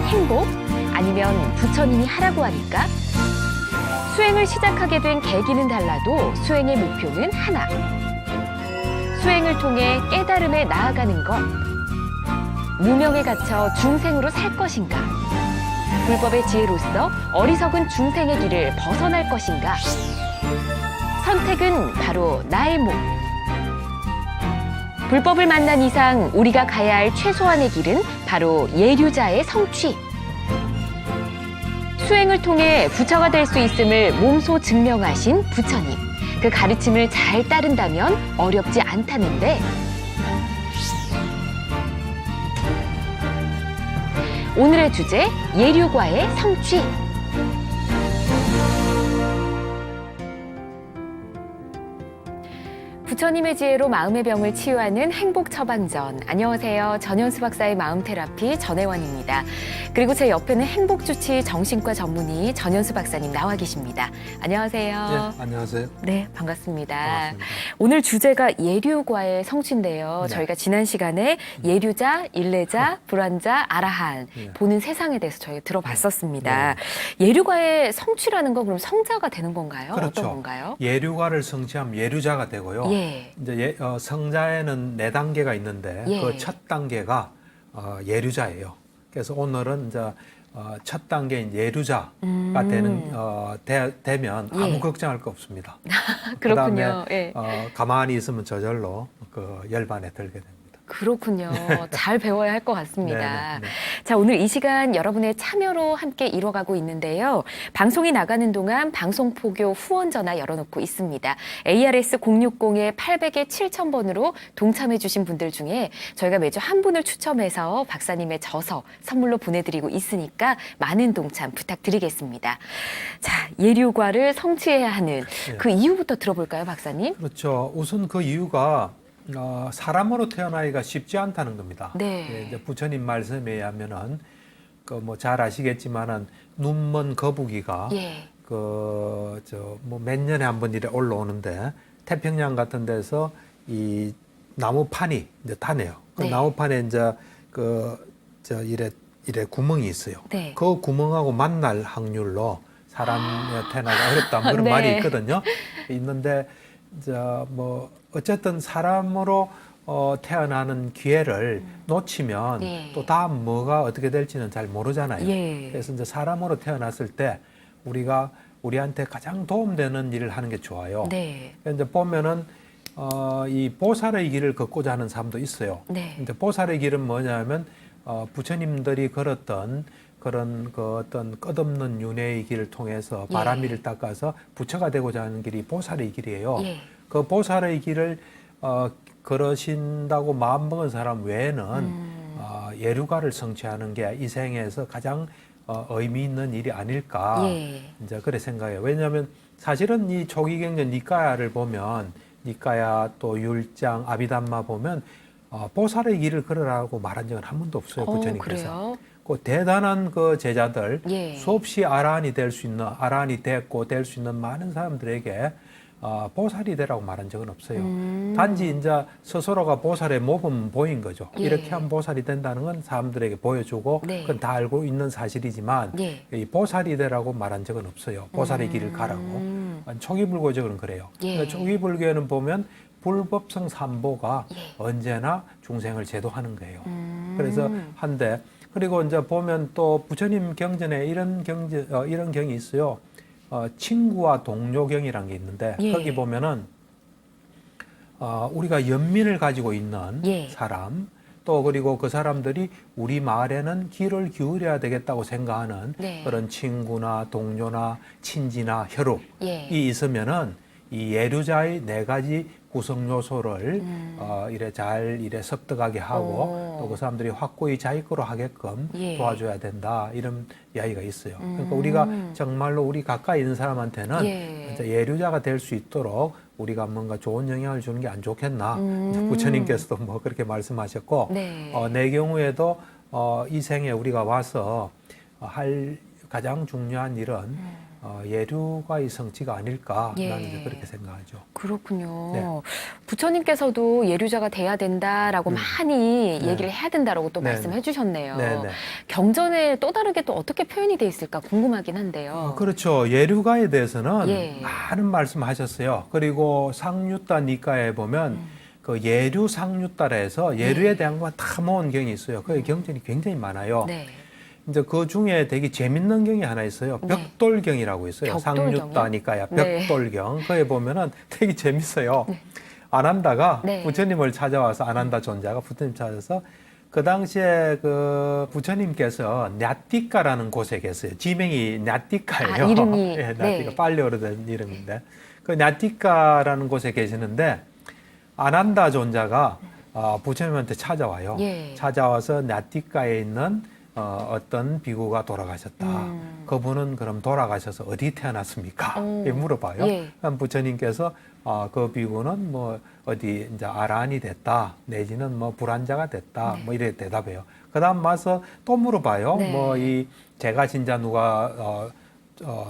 행복? 아니면 부처님이 하라고 하니까? 수행을 시작하게 된 계기는 달라도 수행의 목표는 하나. 수행을 통해 깨달음에 나아가는 것. 무명에 갇혀 중생으로 살 것인가? 불법의 지혜로서 어리석은 중생의 길을 벗어날 것인가? 선택은 바로 나의 몫. 불법을 만난 이상 우리가 가야 할 최소한의 길은 바로 예류자의 성취. 수행을 통해 부처가 될 수 있음을 몸소 증명하신 부처님. 그 가르침을 잘 따른다면 어렵지 않다는데 오늘의 주제, 예류과의 성취. 부처님의 지혜로 마음의 병을 치유하는 행복 처방전. 안녕하세요. 전현수 박사의 마음 테라피 전혜원입니다. 그리고 제 옆에는 행복주치 정신과 전문의 전현수 박사님 나와 계십니다. 안녕하세요. 네, 안녕하세요. 네, 반갑습니다. 반갑습니다. 오늘 주제가 예류과의 성취인데요. 네. 저희가 지난 시간에 예류자, 일레자, 불환자, 아라한 네. 보는 세상에 대해서 저희가 들어봤었습니다. 예류과의 성취라는 건 그럼 성자가 되는 건가요? 그렇죠. 어떤 건가요? 예류과를 성취하면 예류자가 되고요. 예. 이제 성자에는 4단계가 있는데 예. 그 첫 단계가 예류자예요. 그래서 오늘은 이제 첫 단계인 예류자가 되면 예. 아무 걱정할 거 없습니다. 그렇군요. 그다음에 예. 가만히 있으면 저절로 그 열반에 들게 됩니다. 그렇군요. 잘 배워야 할 것 같습니다. 네. 자, 오늘 이 시간 여러분의 참여로 함께 이뤄가고 있는데요. 방송이 나가는 동안 방송포교 후원 전화 열어놓고 있습니다. ARS 060-800에 7000번으로 동참해 주신 분들 중에 저희가 매주 한 분을 추첨해서 박사님의 저서 선물로 보내드리고 있으니까 많은 동참 부탁드리겠습니다. 자, 예류과를 성취해야 하는 그 이유부터 들어볼까요, 박사님? 그렇죠. 우선 그 이유가 사람으로 태어나기가 쉽지 않다는 겁니다. 네. 이제 부처님 말씀에 의하면은 그 뭐 잘 아시겠지만은 눈먼 거북이가 예. 뭐 몇 년에 한 번 이래 올라오는데 태평양 같은 데서 이 나무판이 이제 타네요. 그 네. 나무판에 이제 이래 구멍이 있어요. 네. 그 구멍하고 만날 확률로 사람이 태어나기 어렵다 그런 네. 말이 있거든요. 있는데 이제 뭐 어쨌든 사람으로 태어나는 기회를 놓치면 예. 또 다음 뭐가 어떻게 될지는 잘 모르잖아요. 예. 그래서 이제 사람으로 태어났을 때 우리한테 가장 도움되는 일을 하는 게 좋아요. 네. 이제 보면은 이 보살의 길을 걷고자 하는 사람도 있어요. 네. 이제 보살의 길은 뭐냐면 부처님들이 걸었던 그런 그 어떤 끝없는 윤회의 길을 통해서 예. 바람이를 닦아서 부처가 되고자 하는 길이 보살의 길이에요. 예. 그 보살의 길을 걸으신다고 마음먹은 사람 외에는 예류가를 성취하는 게 이 생에서 가장 의미 있는 일이 아닐까 예. 이제 그래 생각해요. 왜냐하면 사실은 이 초기경전 니까야를 보면 니까야 또 율장 아비담마 보면 보살의 길을 걸으라고 말한 적은 한 번도 없어요. 부처님께서. 그래요? 그 대단한 그 제자들 예. 수없이 아라한이 될 수 있는 아라한이 됐고 될 수 있는 많은 사람들에게 보살이 되라고 말한 적은 없어요. 단지 이제 스스로가 보살의 모범 보인 거죠. 예. 이렇게 하면 보살이 된다는 건 사람들에게 보여주고 네. 그건 다 알고 있는 사실이지만 예. 이 보살이 되라고 말한 적은 없어요. 보살의 길을 가라고. 초기 불교적으로는 그래요. 예. 그러니까 초기 불교에는 보면 불법성 삼보가 예. 언제나 중생을 제도하는 거예요. 그래서 한데 그리고 이제 보면 또 부처님 경전에 이런 경이 있어요. 친구와 동료경이라는 게 있는데 예. 거기 보면은 우리가 연민을 가지고 있는 예. 사람 또 그리고 그 사람들이 우리 말에는 귀를 기울여야 되겠다고 생각하는 네. 그런 친구나 동료나 친지나 혈육이 예. 있으면은 이 예류자의 4가지 구성 요소를 이래 섭득하게 하고 또 그 사람들이 확고히 자기 거로 하게끔 예. 도와줘야 된다 이런 이야기가 있어요. 그러니까 우리가 정말로 우리 가까이 있는 사람한테는 예. 이제 예류자가 될 수 있도록 우리가 뭔가 좋은 영향을 주는 게 안 좋겠나. 이제 부처님께서도 뭐 그렇게 말씀하셨고 네. 내 경우에도 이 생에 우리가 와서 가장 중요한 일은 예류가의 성취가 아닐까 예. 나는 이제 그렇게 생각하죠. 그렇군요. 네. 부처님께서도 예류자가 돼야 된다라고 많이 네. 얘기를 해야 된다라고 또 네. 말씀해 주셨네요. 네네. 경전에 또 다르게 또 어떻게 표현이 돼 있을까 궁금하긴 한데요. 그렇죠. 예류가에 대해서는 예. 많은 말씀하셨어요. 그리고 상류따 니까에 보면 그 예류 상류따라 해서 예류에 대한 것만 다 모은 경이 있어요. 그 경전이 굉장히 많아요. 네. 이제 그 중에 되게 재밌는 경이 하나 있어요. 네. 벽돌경이라고 있어요. 벽돌경이요? 상류따니까야 네. 벽돌경. 거기에 보면은 되게 재밌어요. 아난다가 네. 부처님을 찾아와서 아난다 존자가 부처님 찾아서 그 당시에 그 부처님께서 냐띠까라는 곳에 계세요. 지명이 냐띠까예요. 아, 이름이. 예, 냐띠까 네. 빨리어로 된 이름인데 그 냐띠까라는 곳에 계시는데 아난다 존자가 부처님한테 찾아와요. 예. 찾아와서 냐띠까에 있는 어떤 비구가 돌아가셨다. 그분은 그럼 돌아가셔서 어디 태어났습니까? 이렇게 물어봐요. 예. 그럼 부처님께서 그 비구는 뭐 어디 이제 아란이 됐다, 내지는 뭐 불안자가 됐다, 뭐 이래 대답해요. 그다음 와서 또 물어봐요. 네. 뭐 이 제가 진짜 누가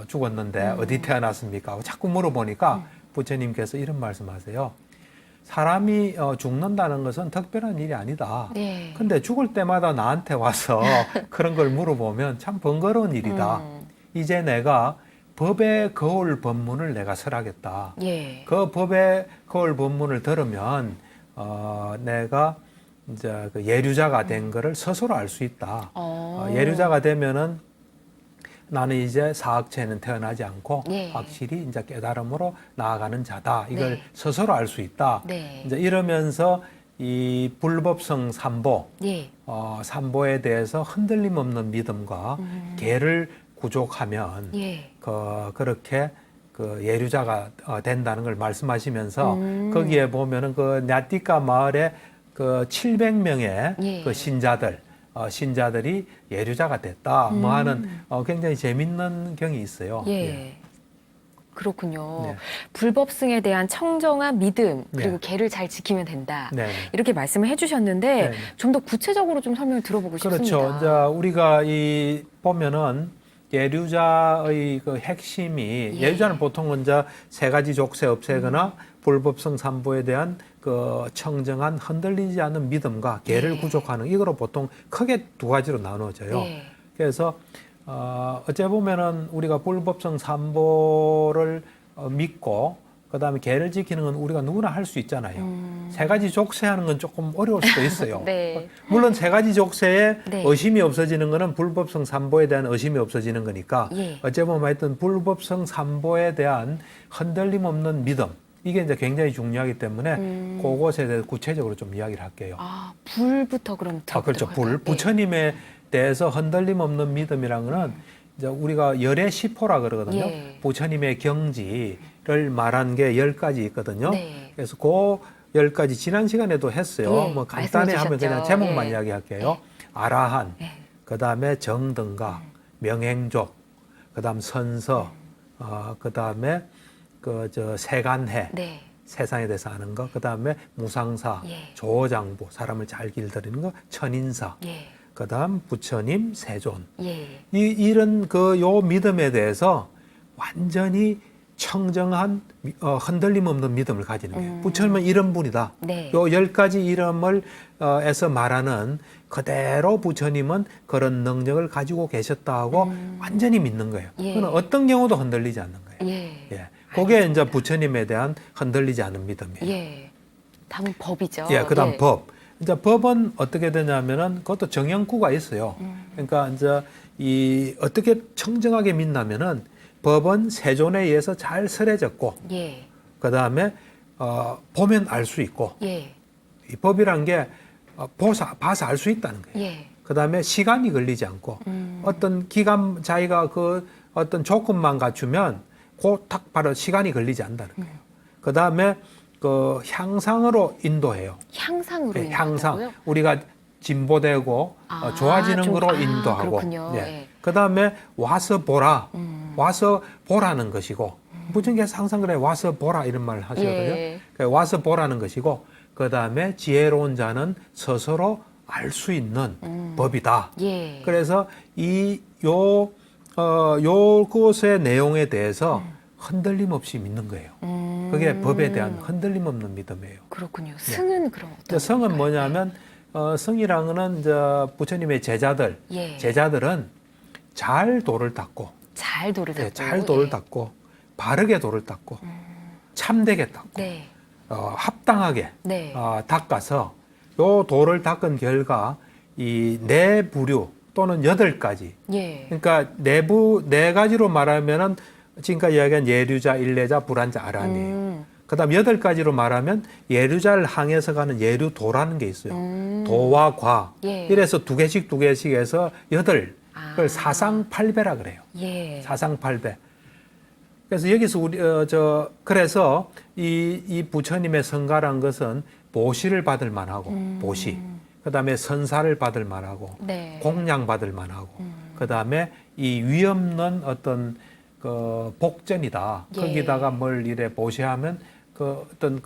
죽었는데 어디 태어났습니까? 자꾸 물어보니까 부처님께서 이런 말씀하세요. 사람이 죽는다는 것은 특별한 일이 아니다. 네. 근데 죽을 때마다 나한테 와서 그런 걸 물어보면 참 번거로운 일이다. 이제 내가 법의 거울 법문을 내가 설하겠다. 예. 그 법의 거울 법문을 들으면 내가 이제 그 예류자가 된 거를 스스로 알 수 있다. 예류자가 되면은 나는 이제 사학체는 태어나지 않고 예. 확실히 이제 깨달음으로 나아가는 자다. 이걸 네. 스스로 알 수 있다. 네. 이제 이러면서 이 불법성 삼보, 예. 삼보에 대해서 흔들림 없는 믿음과 계를 구족하면 예. 그렇게 그 예류자가 된다는 걸 말씀하시면서 거기에 보면은 그 냐띠까 마을에 그 700명의 예. 그 신자들이 예류자가 됐다. 뭐 하는 굉장히 재밌는 경이 있어요. 예. 그렇군요. 네. 불법승에 대한 청정한 믿음 그리고 네. 계를 잘 지키면 된다. 네. 이렇게 말씀을 해주셨는데 네. 좀 더 구체적으로 좀 설명을 들어보고 그렇죠. 싶습니다. 이제 우리가 이 보면은 예류자의 그 핵심이 예. 예류자는 보통은 이제 세 가지 족쇄 없애거나 불법성 삼보에 대한 그 청정한 흔들리지 않는 믿음과 계를 예. 구족하는 이거로 보통 크게 두 가지로 나누어져요. 예. 그래서 어째 보면은 우리가 불법성 삼보를 믿고 그다음에 계를 지키는 건 우리가 누구나 할 수 있잖아요. 세 가지 족쇄하는 건 조금 어려울 수도 있어요. 네. 물론 세 가지 족쇄에 네. 의심이 없어지는 거는 불법성 삼보에 대한 의심이 없어지는 거니까 예. 어째 보면 하여튼 불법성 삼보에 대한 흔들림 없는 믿음 이게 이제 굉장히 중요하기 때문에 그것에 대해서 구체적으로 좀 이야기를 할게요. 아, 불부터 그럼 그렇죠. 들어볼까요? 부처님에 대해서 흔들림 없는 믿음이라는 거는 이제 우리가 열의 시포라 그러거든요. 예. 부처님의 경지를 말한 게 10가지 있거든요. 네. 그래서 그 10가지 지난 시간에도 했어요. 예, 뭐 간단히 하면 말씀해 그냥 주셨죠. 제목만 예. 이야기할게요. 아라한, 예. 그다음에 정등각, 명행족, 그다음 선서, 그다음에 세간해, 네. 세상에 대해서 아는 거, 그다음에 무상사, 예. 조장부, 사람을 잘 길들이는 거, 천인사, 예. 그다음 부처님, 세존. 예. 이런 요 믿음에 대해서 완전히 청정한 흔들림 없는 믿음을 가지는 거예요. 부처님은 이런 분이다. 네. 요 10가지 이름을 에서 말하는 그대로 부처님은 그런 능력을 가지고 계셨다고 완전히 믿는 거예요. 예. 그건 어떤 경우도 흔들리지 않는 거예요. 예. 예. 그게 이제 부처님에 대한 흔들리지 않는 믿음이에요. 예. 다음 법이죠. 예, 그다음 예. 법. 이제 법은 어떻게 되냐면은 그것도 정형구가 있어요. 그러니까 이제 이 어떻게 청정하게 믿냐면은 법은 세존에 의해서 잘 설해졌고, 예. 그다음에 보면 알 수 있고, 예. 이 법이란 게 봐서 알 수 있다는 거예요. 예. 그다음에 시간이 걸리지 않고 어떤 기간 자기가 그 어떤 조건만 갖추면 딱 바로 시간이 걸리지 않는다는 거예요. 그다음에 그 향상으로 인도해요. 향상으로 예, 향상. 인도한다고요? 우리가 진보되고 좋아지는 거로 인도하고. 그렇군요. 예. 예. 그다음에 와서 보라. 와서 보라는 것이고. 부처님께서 항상 그래 와서 보라 이런 말을 하시거든요. 예. 그러니까 와서 보라는 것이고 그다음에 지혜로운 자는 스스로 알 수 있는 법이다. 예. 그래서 요 요것의 내용에 대해서 흔들림 없이 믿는 거예요. 그게 법에 대한 흔들림 없는 믿음이에요. 그렇군요. 승은 그럼 어떤 성은 건가요? 뭐냐면 성이라는 건 부처님의 제자들, 예. 제자들은 잘 도를 닦고, 잘 도를 닦고. 잘 도를 예. 닦고, 바르게 도를 닦고, 참되게 닦고, 네. 합당하게 네. 닦아서 요 도를 닦은 결과 이 네 부류 또는 8가지. 예. 그러니까 네 가지로 말하면은 지금까지 이야기한 예류자, 일례자, 불안자, 아란이에요. 그다음 8가지로 말하면 예류자를 향해서 가는 예류도라는 게 있어요. 도와 과. 예. 이래서 두 개씩 해서 8. 그걸 아. 사상팔배라 그래요. 예. 사상팔배. 그래서 여기서 그래서 이 부처님의 성가란 것은 보시를 받을 만하고 보시. 그다음에 선사를 받을 만하고 네. 공양 받을 만하고 그다음에 이 위없는 어떤 그 복전이다. 예. 거기다가 뭘 이래 보시하면 그 어떤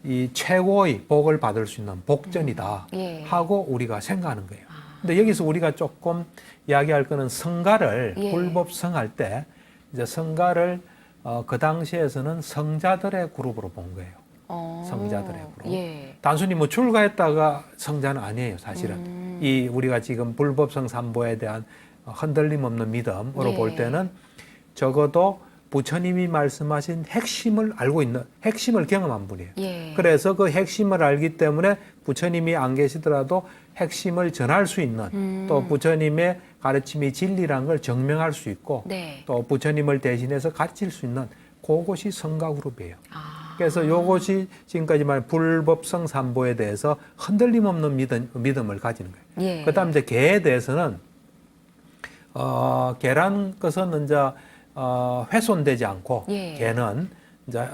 이 최고의 복을 받을 수 있는 복전이다 예. 하고 우리가 생각하는 거예요. 근데 여기서 우리가 조금 이야기할 거는 성가를 예. 불법 성할 때 이제 성가를 그 당시에서는 성자들의 그룹으로 본 거예요. 성자들의 그룹. 예. 단순히 뭐 출가했다가 성자는 아니에요, 사실은. 이 우리가 지금 불법성 삼보에 대한 흔들림 없는 믿음으로 예. 볼 때는 적어도 부처님이 말씀하신 핵심을 알고 있는, 핵심을 경험한 분이에요. 예. 그래서 그 핵심을 알기 때문에 부처님이 안 계시더라도 핵심을 전할 수 있는 또 부처님의 가르침이 진리란 걸 증명할 수 있고 네. 또 부처님을 대신해서 가르칠 수 있는 그것이 성가 그룹이에요. 아. 그래서 요것이 지금까지 말한 불법성 삼보에 대해서 흔들림 없는 믿음을 가지는 거예요. 예. 그다음 이제 개에 대해서는 개란 것은 이제 훼손되지 않고 예. 개는 이제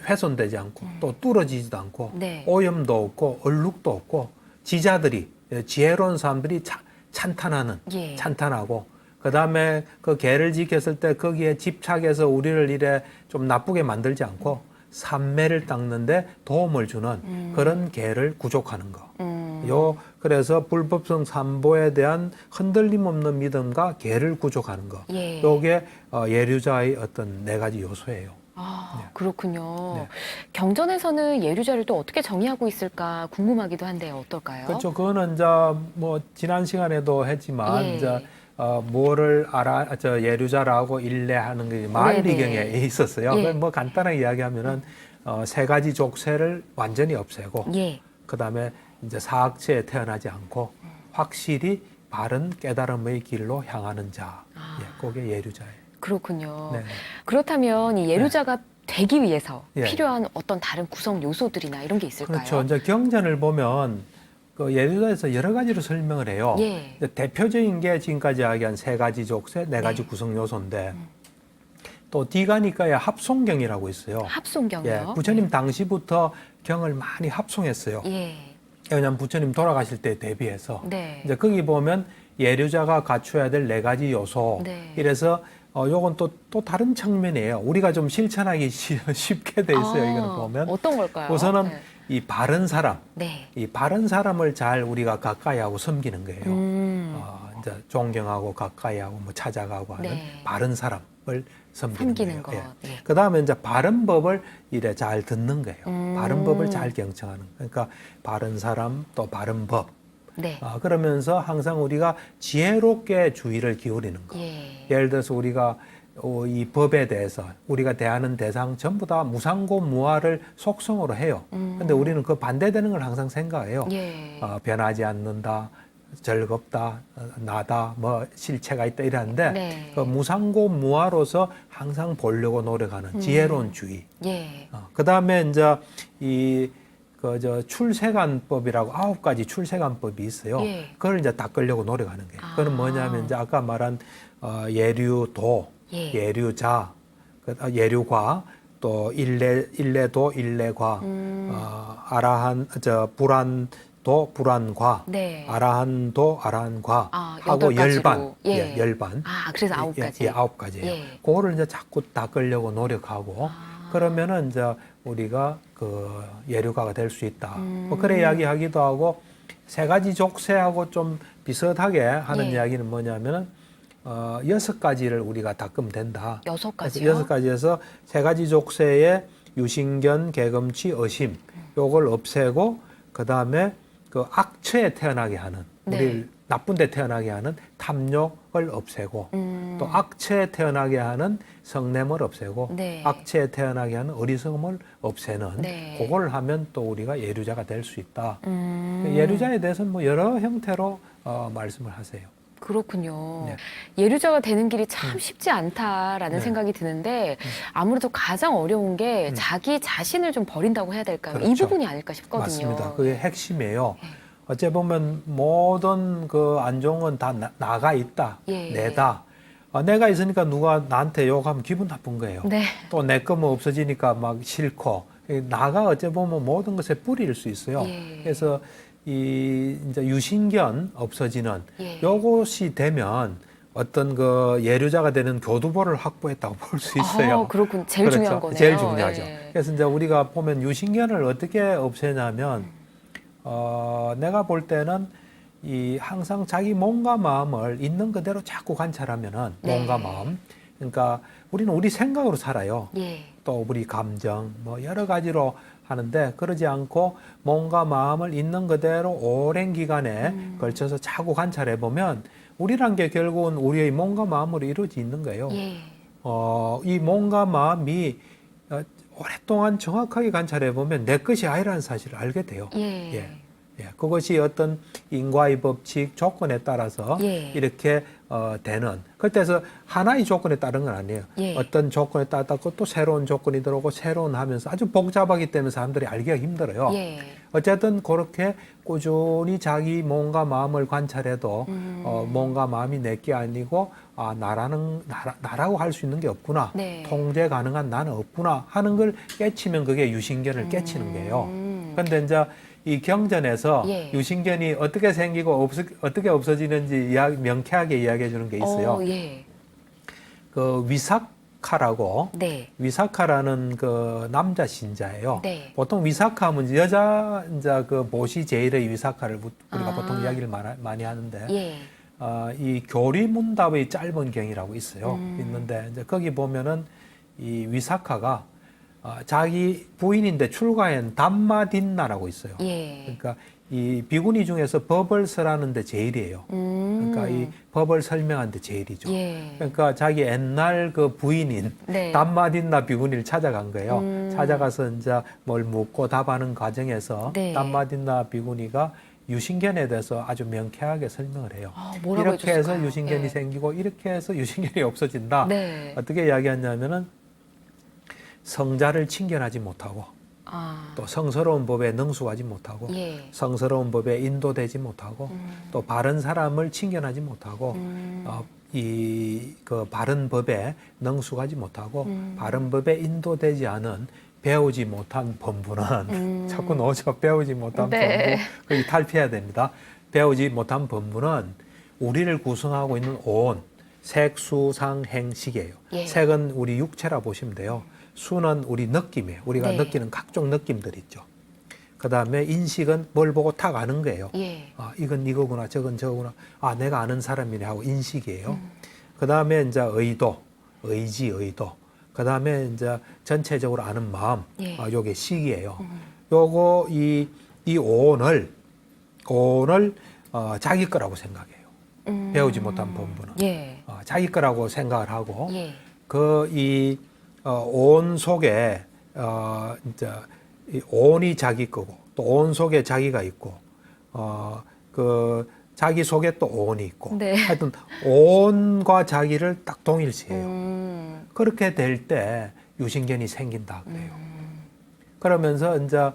훼손되지 않고 또 뚫어지지도 않고 네. 오염도 없고 얼룩도 없고 지자들이 지혜로운 사람들이 찬탄하는 예. 찬탄하고 그다음에 그 개를 지켰을 때 거기에 집착해서 우리를 이래 좀 나쁘게 만들지 않고 삼매를 닦는데 도움을 주는 그런 개를 구족하는 거. 그래서 불법성 삼보에 대한 흔들림 없는 믿음과 개를 구족하는 거. 예. 요게 예류자의 어떤 4가지 요소예요. 아, 그렇군요. 네. 경전에서는 예류자를 또 어떻게 정의하고 있을까 궁금하기도 한데요. 어떨까요? 그렇죠. 그거는 이제 뭐 지난 시간에도 했지만 예. 이제 뭐를 예류자라고 일례하는 게 마을리경에 네네. 있었어요. 예. 뭐 간단하게 이야기하면은 3가지 족쇄를 완전히 없애고 예. 그다음에 이제 사악체에 태어나지 않고 확실히 바른 깨달음의 길로 향하는 자. 예, 그게 예류자예요. 그렇군요. 네. 그렇다면 이 예류자가 되기 위해서 예. 필요한 어떤 다른 구성 요소들이나 이런 게 있을까요? 그렇죠. 이제 경전을 보면 그 예류자에서 여러 가지로 설명을 해요. 예. 근데 대표적인 게 지금까지 이야기한 3가지 족쇄, 4가지 네. 구성 요소인데 또 디가니까의 합송경이라고 있어요. 합송경이요. 예, 부처님 당시부터 경을 많이 합송했어요. 예. 왜냐하면 부처님 돌아가실 때 대비해서 네. 이제 거기 보면 예류자가 갖춰야 될 4가지 요소. 네. 이래서 요건 또 다른 측면이에요. 우리가 좀 실천하기 쉽게 돼 있어요. 이거는 보면 어떤 걸까요? 우선은 네. 이 바른 사람, 네. 이 바른 사람을 잘 우리가 가까이하고 섬기는 거예요. 이제 존경하고 가까이하고 뭐 찾아가고 하는 네. 바른 사람을 섬기는 섬기는 거예요. 것. 네. 그 다음에 이제 바른 법을 이래 잘 듣는 거예요. 바른 법을 잘 경청하는. 그러니까 바른 사람 또 바른 법. 네. 그러면서 항상 우리가 지혜롭게 주의를 기울이는 거. 예. 예를 들어서 우리가 이 법에 대해서 우리가 대하는 대상 전부 다 무상고 무아를 속성으로 해요. 근데 우리는 그 반대되는 걸 항상 생각해요. 예. 변하지 않는다, 즐겁다, 나다, 뭐 실체가 있다 이러는데 네. 그 무상고 무아로서 항상 보려고 노력하는 지혜로운 주의. 예. 그 다음에 이제 출세관법이라고 9가지 출세관법이 있어요. 예. 그걸 이제 닦으려고 노력하는 거예요. 그건 뭐냐면 이제 아까 말한 예류도, 예. 예류자, 예류과 또 일례도, 일례과, 아라한, 불안도, 불안과, 네. 아라한도, 아라한과 하고 8가지로. 열반, 예. 열반. 그래서 9가지. 예, 9가지예요. 예. 그거를 이제 자꾸 닦으려고 노력하고 그러면은 이제 우리가 그 예류가가 될 수 있다. 뭐 그래 이야기하기도 하고 3가지 족쇄하고 좀 비슷하게 하는 예. 이야기는 뭐냐면은 여섯 가지를 우리가 닦으면 된다. 여섯 그래서 가지요? 여섯 가지에서 세 가지 족쇄의 유신견, 개금치, 어심 요걸 없애고 그 다음에 그 악처에 태어나게 하는 네. 우리를 나쁜 데 태어나게 하는 탐욕을 없애고 또 악처에 태어나게 하는 성냄을 없애고 네. 악처에 태어나게 하는 어리석음을 없애는 네. 그걸 하면 또 우리가 예류자가 될 수 있다. 예류자에 대해서는 뭐 여러 형태로 말씀을 하세요. 그렇군요. 네. 예류자가 되는 길이 참 쉽지 않다라는 네. 생각이 드는데 아무래도 가장 어려운 게 자기 자신을 좀 버린다고 해야 될까요? 이 그렇죠. 부분이 아닐까 싶거든요. 맞습니다. 그게 핵심이에요. 어째 보면 모든 그 안종은 다 나가 있다. 예. 내다. 내가 있으니까 누가 나한테 욕하면 기분 나쁜 거예요. 네. 또 내 거 뭐 없어지니까 막 싫고. 나가 어째 보면 모든 것의 뿌리일 수 있어요. 예. 그래서 이 이제 유신견 없어지는 예. 요것이 되면 어떤 그 예류자가 되는 교두보를 확보했다고 볼 수 있어요. 그렇군. 제일 중요한 거네요. 제일 중요하죠. 예. 그래서 이제 우리가 보면 유신견을 어떻게 없애냐면 내가 볼 때는 이 항상 자기 몸과 마음을 있는 그대로 자꾸 관찰하면은 네. 몸과 마음. 그러니까 우리는 우리 생각으로 살아요. 예. 또 우리 감정 뭐 여러 가지로 하는데 그러지 않고 몸과 마음을 있는 그대로 오랜 기간에 걸쳐서 자꾸 관찰해 보면 우리란 게 결국은 우리의 몸과 마음으로 이루어져 있는 거예요. 예. 이 몸과 마음이 오랫동안 정확하게 관찰해 보면 내 것이 아니라는 사실을 알게 돼요. 예. 예. 그것이 어떤 인과의 법칙 조건에 따라서 예. 이렇게 되는. 그때서 하나의 조건에 따른 건 아니에요. 예. 어떤 조건에 따랐고 또 새로운 조건이 들어오고 새로운 하면서 아주 복잡하기 때문에 사람들이 알기가 힘들어요. 예. 어쨌든 그렇게 꾸준히 자기 몸과 마음을 관찰해도 몸과 마음이 내게 아니고 나라고 할 수 있는 게 없구나. 네. 통제 가능한 나는 없구나 하는 걸 깨치면 그게 유신견을 깨치는 거예요. 그런데 이제 이 경전에서 예. 유신견이 어떻게 생기고 어떻게 없어지는지 명쾌하게 이야기해 주는 게 있어요. 예. 그 위사카라고 네. 위사카라는 그 남자 신자예요. 네. 보통 위사카 하면 여자 이제 그 보시 제일의 위사카를 우리가 보통 이야기를 많이 하는데 예. 이 교리문답의 짧은 경이라고 있어요. 있는데 이제 거기 보면은 이 위사카가 자기 부인인데 출가한 담마딘나라고 있어요. 예. 그러니까 이 비구니 중에서 법을 설하는 데 제일이에요. 그러니까 이 법을 설명하는 데 제일이죠. 예. 그러니까 자기 옛날 그 부인인 네. 담마딘나 비구니를 찾아간 거예요. 찾아가서 이제 뭘 묻고 답하는 과정에서 네. 담마딘나 비구니가 유신견에 대해서 아주 명쾌하게 설명을 해요. 뭐라고 이렇게 해서 해줬을까요? 유신견이 예. 생기고 이렇게 해서 유신견이 없어진다. 네. 어떻게 이야기하냐면은 성자를 친견하지 못하고 또 성스러운 법에 능숙하지 못하고 예. 성스러운 법에 인도되지 못하고 또 바른 사람을 친견하지 못하고 이 그 바른 법에 능숙하지 못하고 바른 법에 인도되지 않은 배우지 못한 법문은 자꾸 넣어서 배우지 못한 네. 법문 거기 탈피해야 됩니다. 배우지 못한 법문은 우리를 구성하고 있는 온 색수상행식이에요. 예. 색은 우리 육체라 보시면 돼요. 수는 우리 느낌이에요. 우리가 네. 느끼는 각종 느낌들 있죠. 그 다음에 인식은 뭘 보고 탁 아는 거예요. 예. 이건 이거구나, 저건 저거구나. 내가 아는 사람이네 하고 인식이에요. 그 다음에 이제 의도, 의지, 의도. 그 다음에 이제 전체적으로 아는 마음. 예. 요게 식이에요. 요거 이 오온을 자기 거라고 생각해요. 배우지 못한 본분은 예. 자기 거라고 생각을 하고 예. 온 속에 이제 이 온이 자기 거고 또 온 속에 자기가 있고 그 자기 속에 또 온이 있고 네. 하여튼 온과 자기를 딱 동일시해요. 그렇게 될 때 유신견이 생긴다 그래요. 그러면서 이제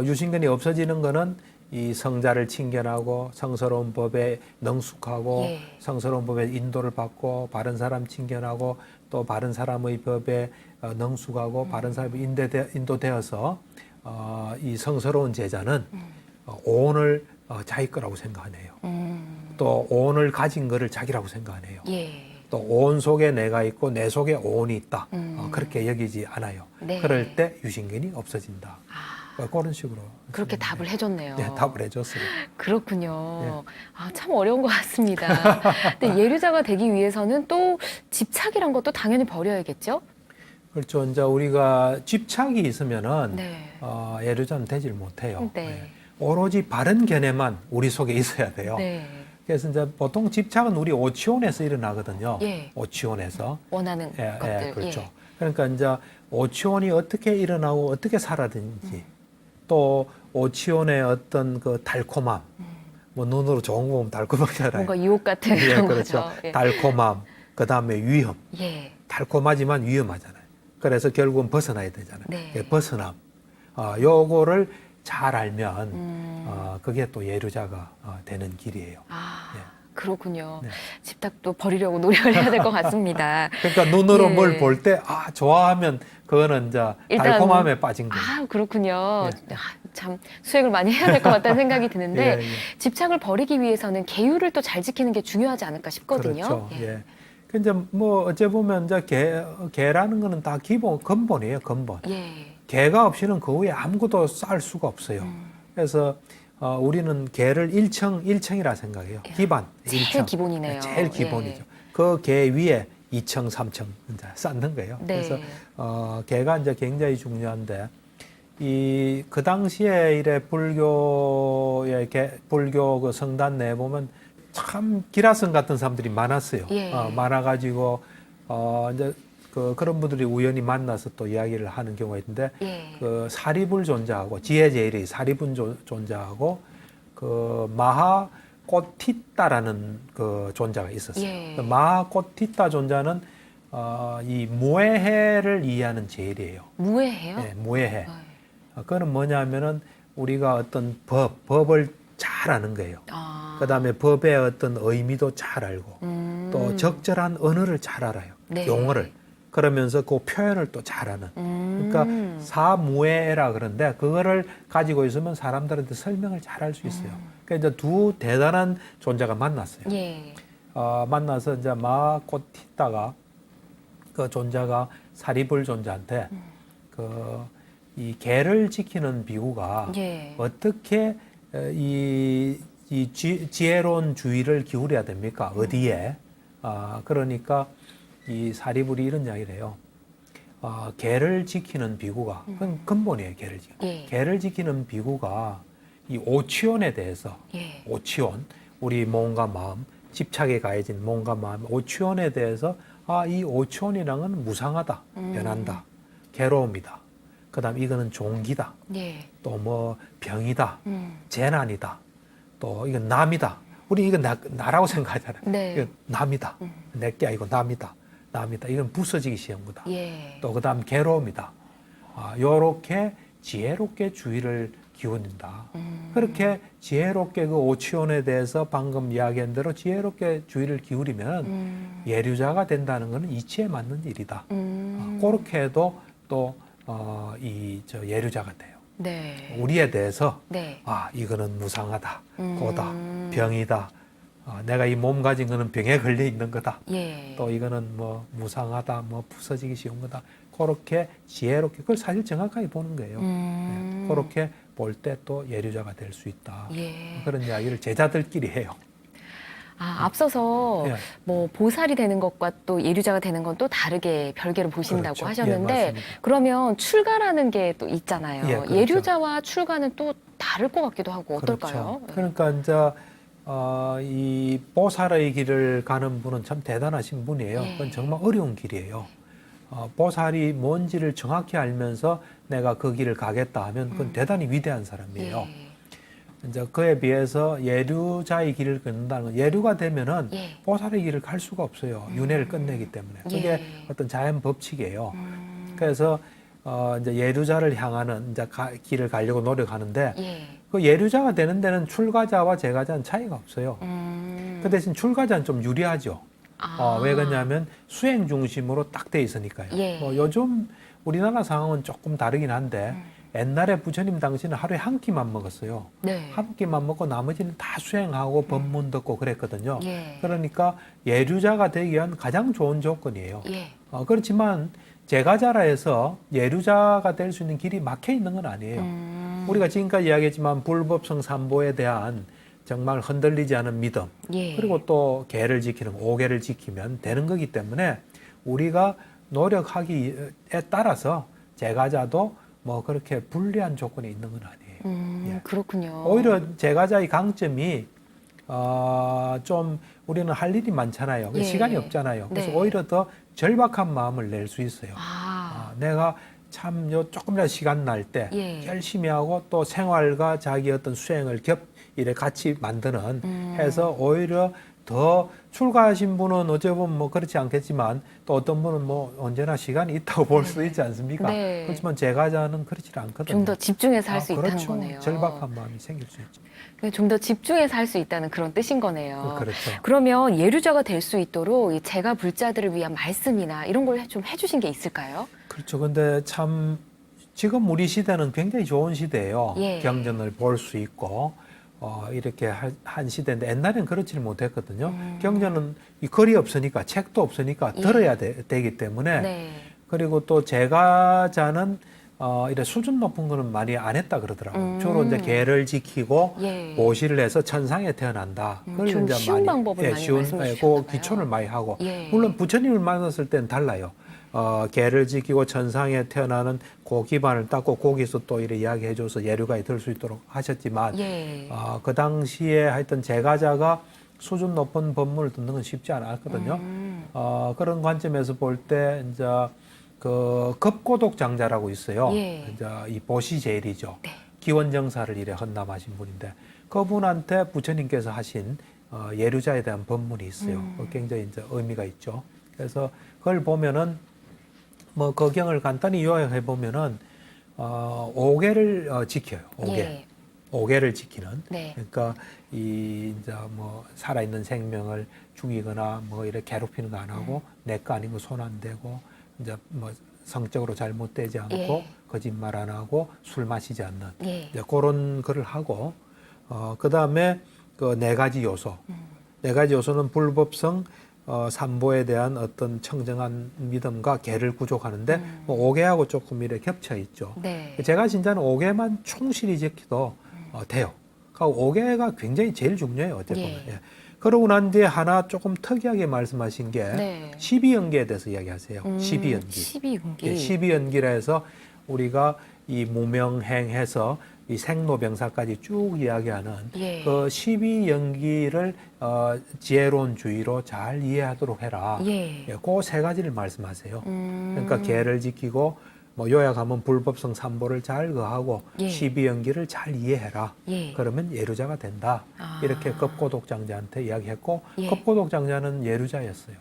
유신견이 없어지는 거는 이 성자를 친견하고 성스러운 법에 능숙하고 예. 성스러운 법에 인도를 받고 바른 사람 친견하고 또 바른 사람의 법에 능숙하고 바른 사람이 인도되어서 이 성스러운 제자는 오온을 자기 거라고 생각하네요. 또 오온을 가진 거를 자기라고 생각하네요. 예. 또 온 속에 내가 있고 내 속에 오온이 있다. 그렇게 여기지 않아요. 네. 그럴 때 유신견이 없어진다. 그런 식으로 그렇게 답을 해줬네요. 네, 답을 해줬어요. 그렇군요. 아, 참 어려운 것 같습니다. 근데 예류자가 되기 위해서는 또 집착이란 것도 당연히 버려야겠죠? 그렇죠. 이제 우리가 집착이 있으면은 네. 예류자는 되질 못해요. 네. 네. 오로지 바른 견해만 우리 속에 있어야 돼요. 네. 그래서 이제 보통 집착은 우리 오치원에서 일어나거든요. 예. 오치원에서. 원하는 예, 것들. 예, 그렇죠. 예. 그러니까 이제 오치원이 어떻게 일어나고 어떻게 살아든지 또 오치원의 어떤 그 달콤함, 뭐 눈으로 좋은 거 보면 달콤하잖아요. 뭔가 유혹 같은 예, 그런 그렇죠. 거죠. 예. 달콤함, 그 다음에 위험. 예. 달콤하지만 위험하잖아요. 그래서 결국은 벗어나야 되잖아요. 네. 예, 벗어남. 요거를 잘 알면 그게 또 예류자가 되는 길이에요. 아, 예. 그렇군요. 네. 집착도 버리려고 노력을 해야 될 것 같습니다. 그러니까 눈으로 예. 뭘 볼 때 좋아하면 그거는 이제 일단 달콤함에 빠진 거예요. 아, 그렇군요. 예. 아, 참 수행을 많이 해야 될 것 같다는 생각이 드는데 예, 예. 집착을 버리기 위해서는 계율을 또 잘 지키는 게 중요하지 않을까 싶거든요. 그렇죠. 예. 예. 그 이제 뭐 어째 보면 이제 개라는 거는 다 기본 근본이에요. 근본. 예. 개가 없이는 그 위에 아무것도 쌓을 수가 없어요. 그래서 우리는 개를 일청이라 생각해요. 기반, 제일 일청. 기본이네요. 제일 기본이죠. 그 개 위에 2청, 3청 이제 쌓는 거예요. 네. 그래서 개가 이제 굉장히 중요한데 그 당시에 이래 불교 그 성단 내 보면 참 기라성 같은 사람들이 많았어요. 예. 많아가지고 이제 그런 분들이 우연히 만나서 또 이야기를 하는 경우가 있는데 예. 그 사리불 존자하고 지혜제일이 사리불 존자하고 그 마하꽃티따라는 그 존자가 있었어요. 예. 그 마하꽃티따 존자는 이 무해해를 이해하는 제일이에요. 무해해요? 네, 무해해. 네. 그거는 뭐냐면은 우리가 어떤 법을 잘 아는 거예요. 아. 그다음에 법의 어떤 의미도 잘 알고 또 적절한 언어를 잘 알아요. 네. 용어를. 그러면서 그 표현을 또 잘하는. 그러니까 사무해라 그런데 그거를 가지고 있으면 사람들한테 설명을 잘 할 수 있어요. 그러니까 이제 두 대단한 존재가 만났어요. 예. 만나서 이제 마꽃티다가 그 존재가 사리불 존재한테 이 개를 지키는 비구가 예. 어떻게 지혜로운 주의를 기울여야 됩니까? 어디에? 그러니까 이 사리불이 이런 이야기를 해요. 개를 지키는 비구가, 그건 근본이에요, 개를 지키는. 예. 개를 지키는 비구가 이 오치원에 대해서, 예. 오치원, 우리 몸과 마음, 집착에 가해진 몸과 마음, 오치원에 대해서 이 오치원이란 건 무상하다, 변한다, 괴로움이다. 그 다음 이거는 종기다. 예. 또 뭐 병이다, 재난이다, 또 이건 남이다. 우리 이건 나라고 생각하잖아요. 네. 이건 남이다. 내게 아니고 남이다. 이건 부서지기 쉬운 거다. 예. 또 그다음 괴로움이다. 요렇게 지혜롭게 주의를 기울인다. 그렇게 지혜롭게 그 오치원에 대해서 방금 이야기한 대로 지혜롭게 주의를 기울이면 예류자가 된다는 것은 이치에 맞는 일이다. 그렇게 해도 또 예류자가 돼요. 네. 우리에 대해서 네. 이거는 무상하다, 고다, 병이다. 내가 이 몸 가진 거는 병에 걸려 있는 거다. 예. 또 이거는 뭐 무상하다, 뭐 부서지기 쉬운 거다. 그렇게 지혜롭게 그걸 사실 정확하게 보는 거예요. 네. 그렇게 볼 때 또 예류자가 될 수 있다. 예. 그런 이야기를 제자들끼리 해요. 앞서서 예. 뭐 보살이 되는 것과 또 예류자가 되는 건 또 다르게 별개로 보신다고 그렇죠. 하셨는데 예, 맞습니다. 그러면 출가라는 게 또 있잖아요. 예, 그렇죠. 예류자와 출가는 또 다를 것 같기도 하고 어떨까요? 그렇죠. 그러니까 이제 이 보살의 길을 가는 분은 참 대단하신 분이에요. 예. 그건 정말 어려운 길이에요. 보살이 뭔지를 정확히 알면서 내가 그 길을 가겠다 하면 그건 대단히 위대한 사람이에요. 예. 이제 그에 비해서 예류자의 길을 걷는다는 건 예류가 되면은 예. 보살의 길을 갈 수가 없어요. 윤회를 끝내기 때문에. 그게 예. 어떤 자연 법칙이에요. 그래서 이제 예류자를 향하는 이제 길을 가려고 노력하는데 예. 그 예류자가 되는 데는 출가자와 제가자는 차이가 없어요. 그 대신 출가자는 좀 유리하죠. 왜 그러냐면 수행 중심으로 딱 돼 있으니까요. 예. 요즘 우리나라 상황은 조금 다르긴 한데 옛날에 부처님 당시는 하루에 한 끼만 먹었어요. 네. 한 끼만 먹고 나머지는 다 수행하고 법문 듣고 그랬거든요. 예. 그러니까 예류자가 되기 위한 가장 좋은 조건이에요. 예. 그렇지만 제가자라 해서 예류자가 될 수 있는 길이 막혀 있는 건 아니에요. 우리가 지금까지 이야기했지만 불법성 삼보에 대한 정말 흔들리지 않은 믿음, 예. 그리고 또 계를 지키는 오계를 지키면 되는 거기 때문에 우리가 노력하기에 따라서 제가자도 뭐 그렇게 불리한 조건이 있는 건 아니에요. 예. 그렇군요. 오히려 제가자의 강점이 좀 우리는 할 일이 많잖아요. 예. 시간이 없잖아요. 그래서 네. 오히려 더 절박한 마음을 낼 수 있어요. 내가 참 조금이라도 시간 날 때 예. 열심히 하고 또 생활과 자기 어떤 수행을 이래 같이 만드는 해서 오히려 더 출가하신 분은 어찌 보면 뭐 그렇지 않겠지만 또 어떤 분은 뭐 언제나 시간이 있다고 볼 수도 있지 않습니까? 네. 그렇지만 제가자는 그렇지 않거든요. 좀 더 집중해서 할 수 있다는 그렇죠. 거네요. 절박한 마음이 생길 수 있죠. 좀 더 집중해서 할 수 있다는 그런 뜻인 거네요. 그렇죠. 그러면 예류자가 될 수 있도록 이 제가 불자들을 위한 말씀이나 이런 걸 좀 해주신 게 있을까요? 그렇죠. 근데 참 지금 우리 시대는 굉장히 좋은 시대예요. 예. 경전을 볼 수 있고 이렇게 한 시대인데 옛날에는 그렇지는 못했거든요. 경전은 이 글이 없으니까 책도 없으니까 예. 들어야 되기 때문에 네. 그리고 또 제가자는 이래 수준 높은 거는 많이 안 했다 그러더라고요. 주로 이제 계를 지키고 예. 보시를 해서 천상에 태어난다. 그걸 좀 이제 쉬운 방법을 많이 말씀해 그 주셨나 봐요. 기초를 많이 하고 예. 물론 부처님을 만났을 때는 달라요. 계를 지키고 천상에 태어나는 그 기반을 닦고 거기서 또 이래 이야기해줘서 예류가에 들 수 있도록 하셨지만 예. 그 당시에 하여튼 제가자가 수준 높은 법문을 듣는 건 쉽지 않았거든요. 그런 관점에서 볼 때 이제 그 급고독 장자라고 있어요. 예. 이제 이 보시제일이죠. 네. 기원정사를 이래 헌납하신 분인데 그분한테 부처님께서 하신 예류자에 대한 법문이 있어요. 굉장히 이제 의미가 있죠. 그래서 그걸 보면은 뭐 그 경을 간단히 요약해 보면은 5개를 지켜요. 5개. 예. 5개를 지키는. 네. 그러니까 이 이제 뭐 살아있는 생명을 죽이거나 뭐 이렇게 괴롭히는 거 안 하고 내 거 아닌 거 손 안 대고 이제 뭐 성적으로 잘못되지 않고 예. 거짓말 안 하고 술 마시지 않는 예. 이제 그런 거를 하고 그다음에 그 네 가지 요소. 네 가지 요소는 불법성 삼보에 대한 어떤 청정한 믿음과 계를 구족하는데 뭐 5개하고 조금 이렇게 겹쳐 있죠. 네. 제가 진짜는 5개만 충실히 지켜도 돼요. 그러니까 5개가 굉장히 제일 중요해요. 어째 보면. 예. 예. 그러고 난 뒤에 하나 조금 특이하게 말씀하신 게 네. 12연기에 대해서 이야기하세요. 12연기. 12연기. 예, 12연기라 해서 우리가 이 무명행해서 이 생로병사까지 쭉 이야기하는 예. 그 12연기를 지혜로운 주의로 잘 이해하도록 해라. 예. 그 세 가지를 말씀하세요. 그러니까 계를 지키고 뭐 요약하면 불법성 삼보를 잘 거하고 예. 12연기를 잘 이해해라. 예. 그러면 예루자가 된다. 이렇게 급고독장자한테 이야기했고 예. 급고독장자는 예루자였어요.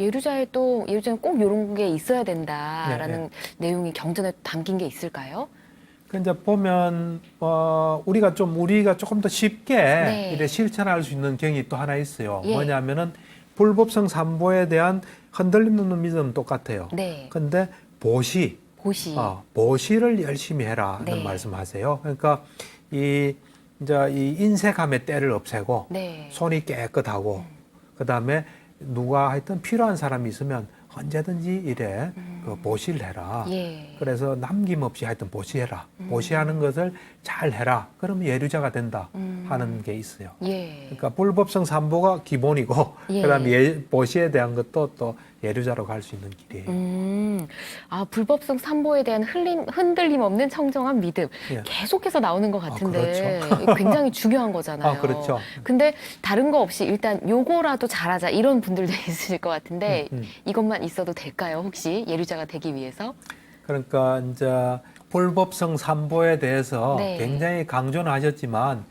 예루자에 또 예루자는 꼭 이런 게 있어야 된다라는 네, 내용이 경전에 담긴 게 있을까요? 그 이제 보면 우리가 조금 더 쉽게 네. 이래 실천할 수 있는 경이 또 하나 있어요. 예. 뭐냐면은 불법성 삼보에 대한 흔들림 없는 믿음 똑같아요. 네. 근데 보시, 보시를 열심히 해라는 네. 말씀하세요. 그러니까 이제 이 인색함의 때를 없애고 네. 손이 깨끗하고 그다음에 누가 하여튼 필요한 사람이 있으면 언제든지 이래 그 보시를 해라. 예. 그래서 남김없이 하여튼 보시해라. 보시하는 것을 잘 해라. 그러면 예류자가 된다 하는 게 있어요. 예. 그러니까 불법성 삼보가 기본이고 예. 그다음에 보시에 대한 것도 또 예류자로 갈 수 있는 길이에요. 불법성 삼보에 대한 흔들림 없는 청정한 믿음. 예. 계속해서 나오는 것 같은데 그렇죠. 굉장히 중요한 거잖아요. 그렇죠. 근데 다른 거 없이 일단 요거라도 잘하자 이런 분들도 있으실 것 같은데 이것만 있어도 될까요? 혹시 예류자가 되기 위해서? 그러니까 이제 불법성 삼보에 대해서 네. 굉장히 강조는 하셨지만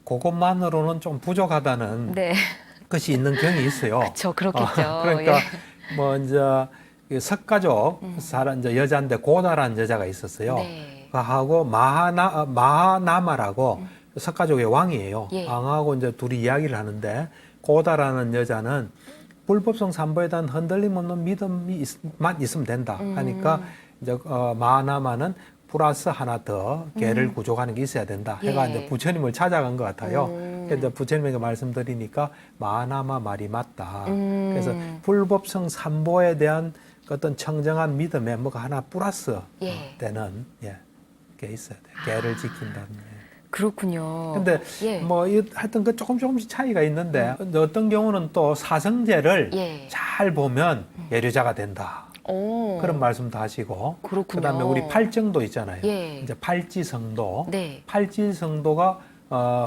그것만으로는 좀 부족하다는 네. 것이 있는 경이 있어요. 그렇죠. 그렇겠죠. 그러니까 예. 뭐 이제 이 석가족 이제 여자인데 고다라는 여자가 있었어요. 네. 그하고 마하나마라고 석가족의 왕이에요. 예. 왕하고 이제 둘이 이야기를 하는데 고다라는 여자는 불법성 삼보에 대한 흔들림 없는 믿음만 있으면 된다 하니까 이제 마하나마는 플러스 하나 더 계를 구족하는 게 있어야 된다. 해가 예. 이제 부처님을 찾아간 것 같아요. 그래서 부처님에게 말씀드리니까 마하나마 말이 맞다. 그래서 불법성 삼보에 대한 어떤 청정한 믿음에 뭐가 하나 플러스 예. 되는 게 있어야 돼요. 계를 지킨다는. 그렇군요. 근데 예. 뭐 하여튼 그 조금씩 차이가 있는데 어떤 경우는 또 사성제를 예. 잘 보면 예류자가 된다. 오. 그런 말씀도 하시고. 그렇군요. 그다음에 우리 팔정도 있잖아요. 예. 이제 팔지성도. 네. 팔지성도가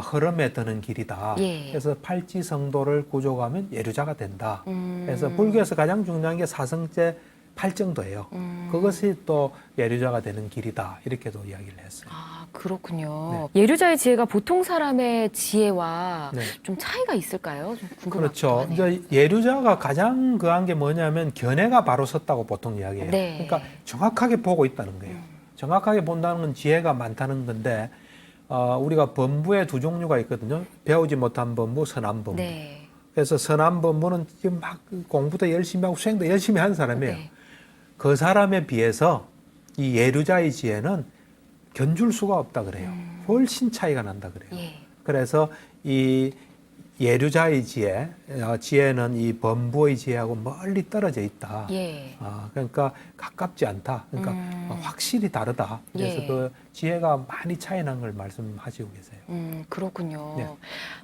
흐름에 드는 길이다. 예. 그래서 팔지성도를 구족하면 예류자가 된다. 음. 그래서 불교에서 가장 중요한 게 사성제 팔정도예요. 그것이 또 예류자가 되는 길이다. 이렇게도 이야기를 했어요. 아, 그렇군요. 예류자의 지혜가 보통 사람의 지혜와 네. 좀 차이가 있을까요? 좀 궁금하기도 그렇죠. 하네요. 이제 예류자가 가장 그한 게 뭐냐면 견해가 바로 섰다고 보통 이야기해요. 네. 그러니까 정확하게 보고 있다는 거예요. 정확하게 본다는 건 지혜가 많다는 건데 우리가 범부에 두 종류가 있거든요. 배우지 못한 범부, 선한 범부. 네. 그래서 선한 범부는 지금 막 공부도 열심히 하고 수행도 열심히 하는 사람이에요. 네. 그 사람에 비해서 이 예류자의 지혜는 견줄 수가 없다 그래요. 훨씬 차이가 난다 그래요. 예. 그래서 이 예류자의 지혜는 이 범부의 지혜하고 멀리 떨어져 있다. 예. 그러니까 가깝지 않다. 그러니까 확실히 다르다. 그래서 예. 그 지혜가 많이 차이 난 걸 말씀하시고 계세요. 그렇군요. 네.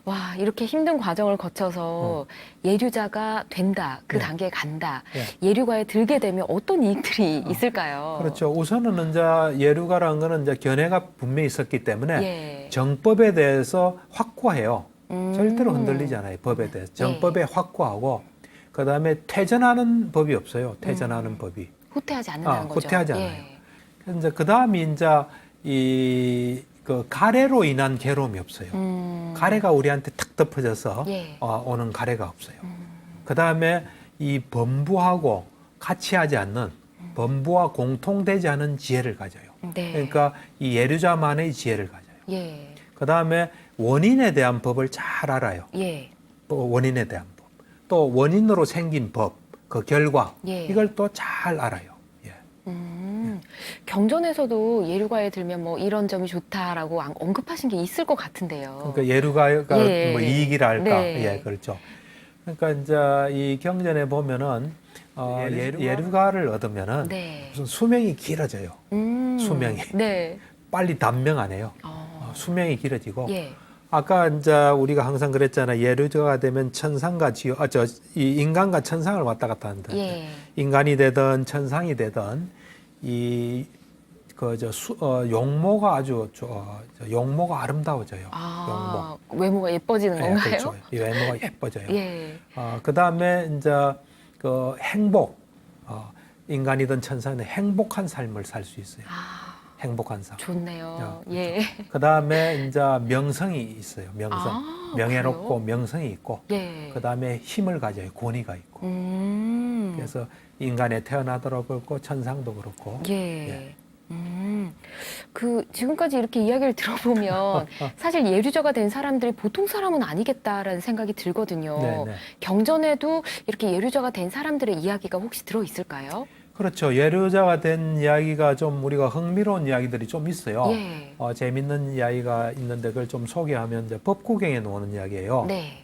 와, 이렇게 힘든 과정을 거쳐서 예류자가 된다, 그 네. 단계에 간다, 네. 예류가에 들게 되면 어떤 이익들이 있을까요? 그렇죠. 우선은 이제 예류가라는 거는 이제 견해가 분명히 있었기 때문에 예. 정법에 대해서 확고해요. 절대로 흔들리지 않아요. 법에 대해서. 정법에 확고하고 그다음에 퇴전하는 법이 없어요. 퇴전하는 법이. 후퇴하지 않는다는 거죠. 후퇴하지 않아요. 예. 이제 그다음에 이제 그 가래로 인한 괴로움이 없어요. 가래가 우리한테 탁 덮어져서 예. 오는 가래가 없어요. 그다음에 이 범부하고 같이 하지 않는 범부와 공통되지 않은 지혜를 가져요. 네. 그러니까 이 예류자만의 지혜를 가져요. 예. 그다음에 원인에 대한 법을 잘 알아요. 예. 또 원인에 대한 법. 또 원인으로 생긴 법, 그 결과. 예. 이걸 또 잘 알아요. 예. 경전에서도 예류가에 들면 뭐 이런 점이 좋다라고 언급하신 게 있을 것 같은데요. 그러니까 예류가가 예. 뭐 이익이라 할까? 네. 예, 그렇죠. 그러니까 이제 이 경전에 보면은 예류가를 얻으면은 네. 무슨 수명이 길어져요. 수명이. 네. 빨리 단명 안 해요. 수명이 길어지고. 예. 아까 이제 우리가 항상 그랬잖아요. 예류자가 되면 천상과 이 인간과 천상을 왔다 갔다 한다. 예. 인간이 되든 천상이 되든 용모가 아주 용모가 아름다워져요. 아, 외모가 예뻐지는 용모. 건가요? 그렇죠. 이 외모가 예뻐져요. 예. 그다음에 이제 그 행복, 인간이든 천상이든 행복한 삶을 살 수 있어요. 행복한 삶. 좋네요. 그렇죠. 예. 그다음에 이제 명성이 있어요. 명성. 아, 명예롭고 그래요? 명성이 있고. 예. 그다음에 힘을 가져요. 권위가 있고. 그래서 인간에 태어나도록 그렇고 천상도 그렇고. 예. 예. 그 지금까지 이렇게 이야기를 들어보면 사실 예류자가 된 사람들이 보통 사람은 아니겠다라는 생각이 들거든요. 네, 네. 경전에도 이렇게 예류자가 된 사람들의 이야기가 혹시 들어 있을까요? 그렇죠. 예류자가 된 이야기가 좀 우리가 흥미로운 이야기들이 좀 있어요. 예. 재밌는 이야기가 있는데 그걸 좀 소개하면 이제 법구경에 나오는 이야기예요. 네.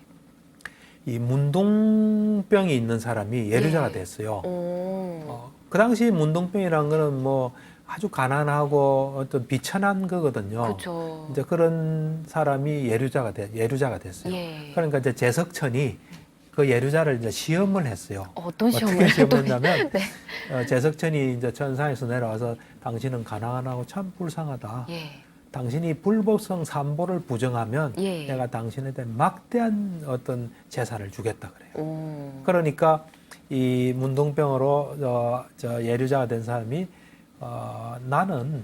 이 문둥병이 있는 사람이 예류자가 예. 됐어요. 오. 그 당시 문둥병이란 거는 뭐 아주 가난하고 어떤 비천한 거거든요. 그렇죠. 이제 그런 사람이 예류자가 됐어요. 예. 그러니까 이제 제석천이 그 예류자를 이제 시험을 했어요. 어떤 시험을 어떻게 시험했냐면 네. 제석천이 이제 천상에서 내려와서 당신은 가난하고 참 불쌍하다. 예. 당신이 불법성 삼보를 부정하면 예. 내가 당신에 대한 막대한 어떤 재산을 주겠다 그래요. 오. 그러니까 이 문둥병으로 예류자가 된 사람이 나는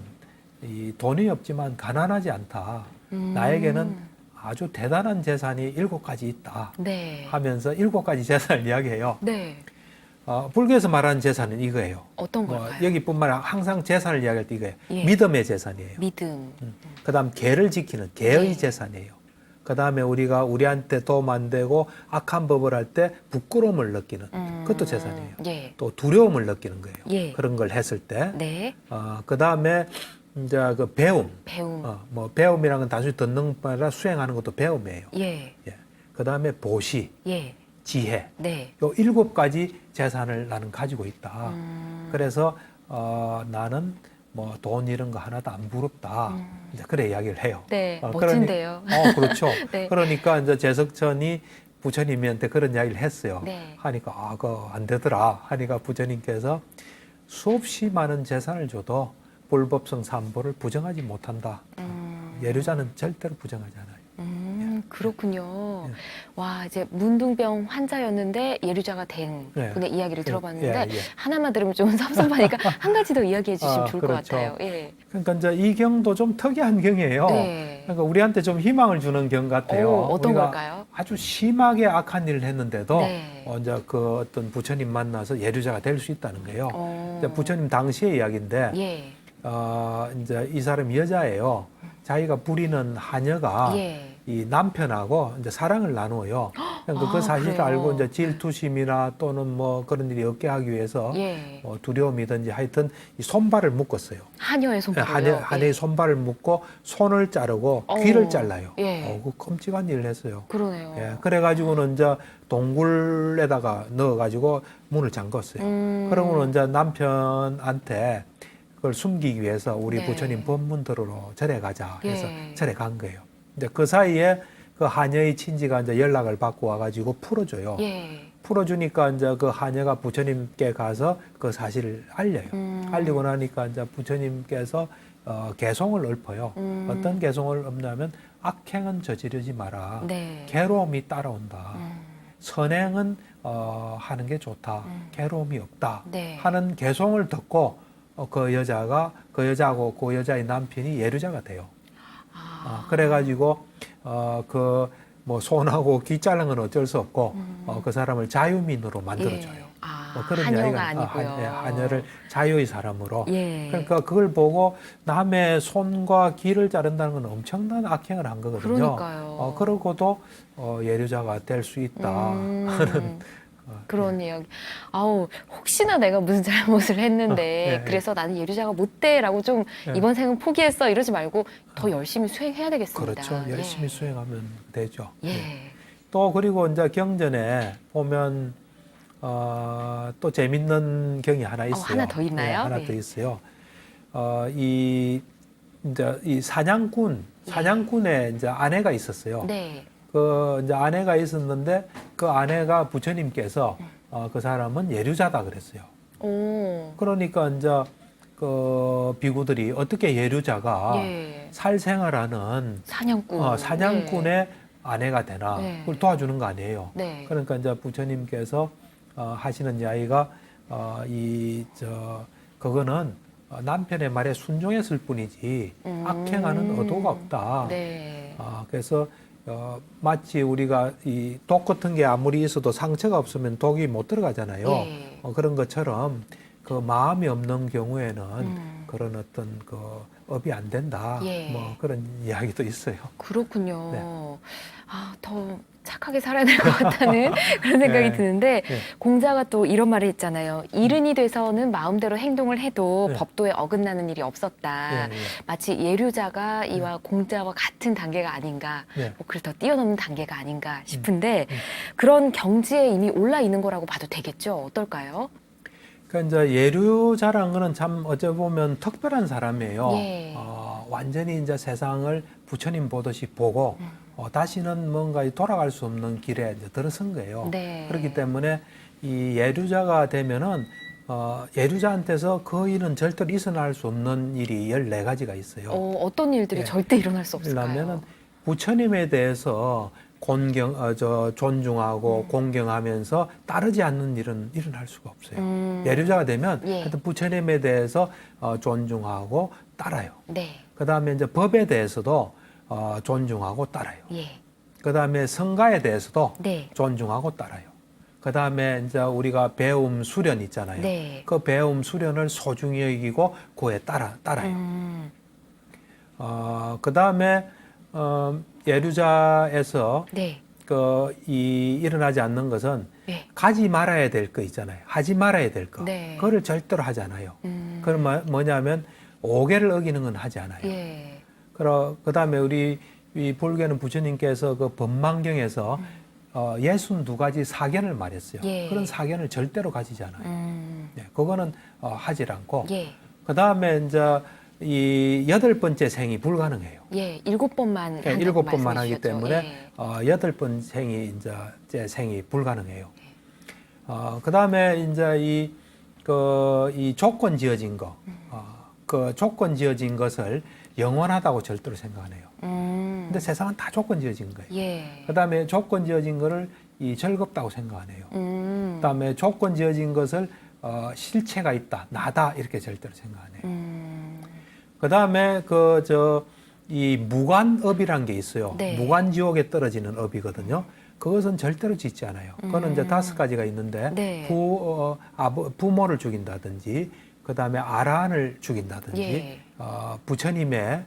이 돈이 없지만 가난하지 않다. 나에게는 아주 대단한 재산이 7가지 있다. 네. 하면서 7가지 재산을 이야기해요. 네. 불교에서 말하는 재산은 이거예요. 어떤 걸까요? 여기뿐만 아니라 항상 재산을 이야기할 때 이거예요. 예. 믿음의 재산이에요. 믿음. 그다음 계를 지키는 계의 예. 재산이에요. 그다음에 우리가 우리한테 도움 안 되고 악한 법을 할 때 부끄러움을 느끼는 그것도 재산이에요. 예. 또 두려움을 느끼는 거예요. 예. 그런 걸 했을 때. 네. 그다음에 이제 그 배움. 배움. 뭐 배움이라는 건 단순히 듣는 것뿐 아니라 수행하는 것도 배움이에요. 예. 예. 그다음에 보시, 예. 지혜. 네. 요 7가지 재산을 나는 가지고 있다. 그래서 나는 뭐 돈 이런 거 하나도 안 부럽다. 이제 그래 이야기를 해요. 네, 그러니- 멋진데요. 그렇죠. 네. 그러니까 이제 재석천이 부처님한테 그런 이야기를 했어요. 네. 하니까 그거 안 되더라. 하니까 부처님께서 수없이 많은 재산을 줘도 불법성 삼보를 부정하지 못한다. 예류자는 절대로 부정하지 않아요. 그렇군요. 예. 와, 이제 문둥병 환자였는데 예류자가 된 예. 분의 이야기를 들어봤는데 예. 하나만 들으면 좀 섭섭하니까 한 가지 더 이야기해 주시면 좋을 그렇죠. 것 같아요. 예. 그러니까 이제 이 경도 좀 특이한 경이에요. 네. 그러니까 우리한테 좀 희망을 주는 경 같아요. 어떤 우리가 걸까요? 아주 심하게 악한 일을 했는데도 네. 이제 그 어떤 부처님 만나서 예류자가 될 수 있다는 거예요. 이제 부처님 당시의 이야기인데 예. 이제 이 사람이 여자예요. 자기가 부리는 하녀가 예. 이 남편하고 이제 사랑을 나누어요. 그러니까 그 사실을 그래요? 알고 이제 질투심이나 또는 뭐 그런 일이 없게 하기 위해서 예. 두려움이든지 하여튼 이 손발을 묶었어요. 하녀의 손발이요. 한의 손발을 묶고 손을 자르고 어, 귀를 잘라요. 예. 그 끔찍한 일을 했어요. 그러네요. 예, 그래가지고는 이제 동굴에다가 넣어가지고 문을 잠궜어요. 그러고는 이제 남편한테 그걸 숨기기 위해서 우리 네. 부처님 법문들으로 절에 가자 해서 예. 절에 간 거예요. 이제 그 사이에 그 하녀의 친지가 이제 연락을 받고 와가지고 풀어줘요. 예. 풀어주니까 이제 그 하녀가 부처님께 가서 그 사실을 알려요. 알리고 나니까 이제 부처님께서 개송을 읊어요. 어떤 개송을 읊냐면 악행은 저지르지 마라. 네. 괴로움이 따라온다. 선행은 하는 게 좋다. 괴로움이 없다. 네. 하는 개송을 듣고 그 여자하고 그 여자의 남편이 예류자가 돼요. 그래가지고 그 뭐 손하고 귀 자른 건 어쩔 수 없고 그 사람을 자유민으로 만들어줘요. 예. 뭐 그런 하녀가 이야기가 아니고요. 하녀를 자유의 사람으로. 예. 그러니까 그걸 보고 남의 손과 귀를 자른다는 건 엄청난 악행을 한 거거든요. 그러니까요. 그러고도 예류자가 될 수 있다 하는 그런 이야기. 아우, 혹시나 내가 무슨 잘못을 했는데 예. 그래서 나는 예류자가 못 돼라고 좀 예. 이번 생은 포기했어 이러지 말고 더 열심히 수행해야 되겠습니다. 그렇죠. 열심히 예. 수행하면 되죠. 예. 또 그리고 이제 경전에 보면 또 재밌는 경이 하나 있어요. 하나 더 있나요? 하나 예. 더 있어요. 이 사냥꾼의 이제 아내가 있었어요. 네. 그 이제 아내가 있었는데 그 아내가 부처님께서 그 사람은 예류자다 그랬어요. 오. 그러니까 이제 그 비구들이 어떻게 예류자가 예. 살생활하는 사냥꾼. 사냥꾼의 아내가 되나 네. 그걸 도와주는 거 아니에요. 네. 그러니까 이제 부처님께서 하시는 이야기가 그거는 남편의 말에 순종했을 뿐이지 악행하는 의도가 없다. 네. 그래서 마치 우리가 이 독 같은 게 아무리 있어도 상처가 없으면 독이 못 들어가잖아요. 예. 그런 것처럼 그 마음이 없는 경우에는 그런 어떤 그 업이 안 된다. 예. 뭐 그런 이야기도 있어요. 그렇군요. 네. 더 착하게 살아야 될 것 같다는 그런 생각이 네. 드는데 네. 공자가 또 이런 말을 했잖아요. 이른이 돼서는 마음대로 행동을 해도 네. 법도에 어긋나는 일이 없었다. 예, 예. 마치 예류자가 이와 공자와 같은 단계가 아닌가, 네. 뭐 그를 더 뛰어넘는 단계가 아닌가 싶은데 그런 경지에 이미 올라 있는 거라고 봐도 되겠죠? 어떨까요? 그러니까 이제 예류자라는 거는 참 어찌 보면 특별한 사람이에요. 예. 완전히 이제 세상을 부처님 보듯이 보고 다시는 뭔가 돌아갈 수 없는 길에 이제 들어선 거예요. 네. 그렇기 때문에 이 예류자가 되면은 예류자한테서 그 일은 절대로 있어날 수 없는 일이 14가지가 있어요. 어떤 일들이 예. 절대 일어날 수 없을까요? 왜냐하면 부처님에 대해서 존중하고 공경하면서 따르지 않는 일은 일어날 수가 없어요. 예류자가 되면 예. 하여튼 부처님에 대해서 존중하고 따라요. 네. 그 다음에 이제 법에 대해서도 존중하고 따라요. 예. 그 다음에 성가에 대해서도 네. 존중하고 따라요. 그 다음에 이제 우리가 배움 수련 있잖아요. 네. 그 배움 수련을 소중히 여기고 그에 따라요. 그 다음에 예류자에서 네. 일어나지 않는 것은 네. 가지 말아야 될 거 있잖아요. 하지 말아야 될 거. 네. 그거를 절대로 하지 않아요. 그건 뭐냐면 오계를 어기는 건 하지 않아요. 예. 그 다음에 우리 이 불교는 부처님께서 그 법망경에서 62가지 사견을 말했어요. 예. 그런 사견을 절대로 가지지 않아요. 그거는 하질 않고 예. 그다음에 이제 이 8번째 생이 불가능해요. 예, 7번만 예, 7번만 하기 말씀해 때문에 주셨죠. 8번 생이 이제 생이 불가능해요. 그다음에 이제 이 조건 지어진 거, 그 조건 지어진 것을 영원하다고 절대로 생각하네요. 근데 세상은 다 조건 지어진 거예요. 예. 그다음에 조건 지어진 거를 이 즐겁다고 생각하네요. 그다음에 조건 지어진 것을 실체가 있다, 나다 이렇게 절대로 생각하네요. 그다음에 이 무관업이란 게 있어요. 네. 무관지옥에 떨어지는 업이거든요. 그것은 절대로 짓지 않아요. 그거는 이제 5가지가 있는데 네. 부모를 죽인다든지, 그다음에 아란을 죽인다든지, 예. 부처님의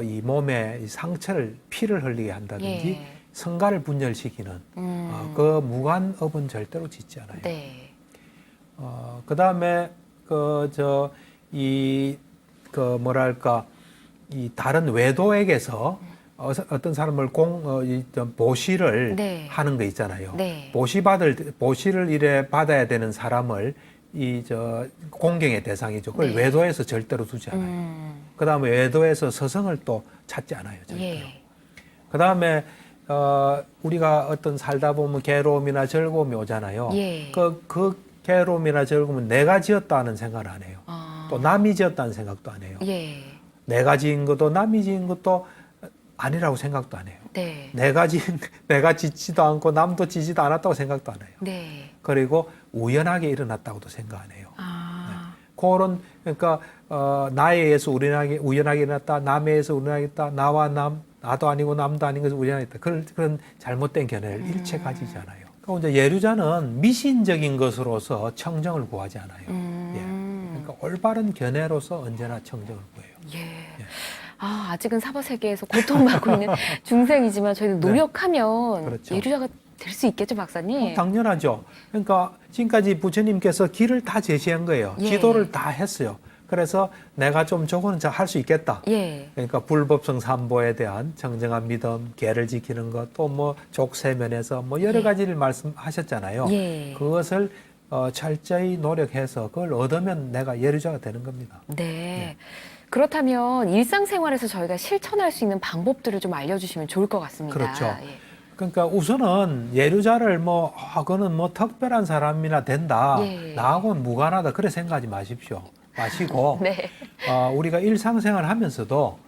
이 몸에 이 상처를 피를 흘리게 한다든지, 예. 성가를 분열시키는 그 무관업은 절대로 짓지 않아요. 네. 그다음에 뭐랄까 이 다른 외도에게서 어떤 사람을 보시를 네. 하는 거 있잖아요. 네. 보시를 이래 받아야 되는 사람을 공경의 대상이죠. 그걸 네. 외도에서 절대로 두지 않아요. 그다음에 외도에서 서성을 또 찾지 않아요. 절대로. 예. 그다음에 우리가 어떤 살다 보면 괴로움이나 즐거움이 오잖아요. 예. 그 괴로움이나 즐거움은 내가 지었다는 생각을 안 해요. 또 남이 지었다는 생각도 안 해요. 예. 내가 지은 것도 남이 지은 것도 아니라고 생각도 안 해요. 네. 내가 짓지도 않고 남도 지지도 않았다고 생각도 안 해요. 네. 그리고 우연하게 일어났다고도 생각 안 해요. 그러니까 나에 의해서 우연하게 일어났다, 남에 의해서 우연하게 일어났다, 나와 나도 아니고 남도 아닌 것을 우연하게 있다. 그런 잘못된 견해를 일체 가지지 않아요. 그러니까 이제 예류자는 미신적인 것으로서 청정을 구하지 않아요. 그러니까 올바른 견해로서 언제나 청정을 구해요. 예. 아직은 사바 세계에서 고통받고 있는 중생이지만 저희는 노력하면 그렇죠. 예류자가 될 수 있겠죠, 박사님? 당연하죠. 그러니까 지금까지 부처님께서 길을 다 제시한 거예요. 예. 지도를 다 했어요. 그래서 내가 좀 저거는 할 수 있겠다. 예. 그러니까 불법성 삼보에 대한 정정한 믿음, 계를 지키는 것, 또 뭐 족쇄면에서 뭐 여러 가지를 말씀하셨잖아요. 예. 그것을 철저히 노력해서 그걸 얻으면 내가 예류자가 되는 겁니다. 네. 그렇다면 일상생활에서 저희가 실천할 수 있는 방법들을 좀 알려주시면 좋을 것 같습니다. 그렇죠. 예. 그러니까 우선은 예류자를 그거는 특별한 사람이나 된다. 예. 나하고는 무관하다. 그래 생각하지 마시고 네. 우리가 일상생활 하면서도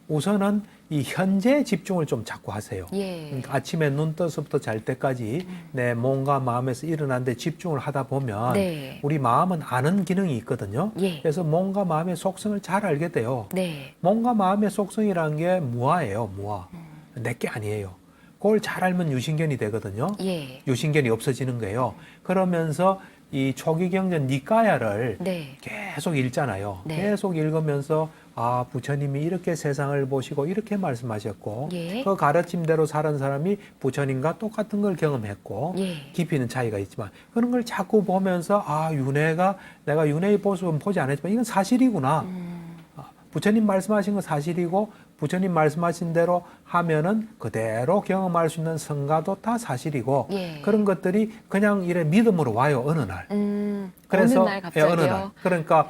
우선은 이 현재에 집중을 좀 자꾸 하세요. 예. 그러니까 아침에 눈 떠서부터 잘 때까지 내 몸과 마음에서 일어난 데 집중을 하다 보면 네. 우리 마음은 아는 기능이 있거든요. 예. 그래서 몸과 마음의 속성을 잘 알게 돼요. 네. 몸과 마음의 속성이라는 게 무아예요. 무아. 내게 아니에요. 그걸 잘 알면 유신견이 되거든요. 예. 유신견이 없어지는 거예요. 그러면서 이 초기경전 니까야를 네. 계속 읽잖아요. 네. 계속 읽으면서 부처님이 이렇게 세상을 보시고 이렇게 말씀하셨고 예. 그 가르침대로 사는 사람이 부처님과 똑같은 걸 경험했고 예. 깊이는 차이가 있지만 그런 걸 자꾸 보면서 내가 윤회의 모습은 보지 않았지만 이건 사실이구나. 부처님 말씀하신 건 사실이고 부처님 말씀하신 대로 하면은 그대로 경험할 수 있는 성가도 다 사실이고 예. 그런 것들이 그냥 이래 믿음으로 와요. 어느 날. 어느 날 갑자기요? 어느 날. 그러니까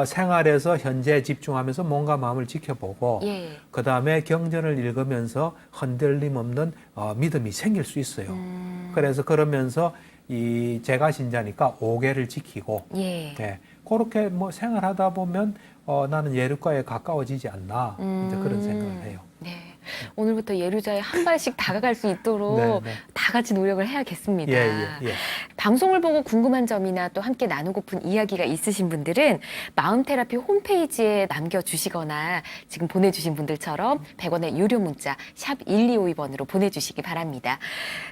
생활에서 현재에 집중하면서 몸과 마음을 지켜보고 예. 그다음에 경전을 읽으면서 흔들림 없는 믿음이 생길 수 있어요. 그래서 그러면서 이 제가 신자니까 5계를 지키고 예. 그렇게 생활하다 보면 나는 예류가에 가까워지지 않나 이제 그런 생각을 해요. 네. 오늘부터 예류자에 한 발씩 다가갈 수 있도록 네, 네. 다 같이 노력을 해야겠습니다. 예. 방송을 보고 궁금한 점이나 또 함께 나누고픈 이야기가 있으신 분들은 마음테라피 홈페이지에 남겨주시거나 지금 보내주신 분들처럼 100원의 유료 문자 샵 1252번으로 보내주시기 바랍니다.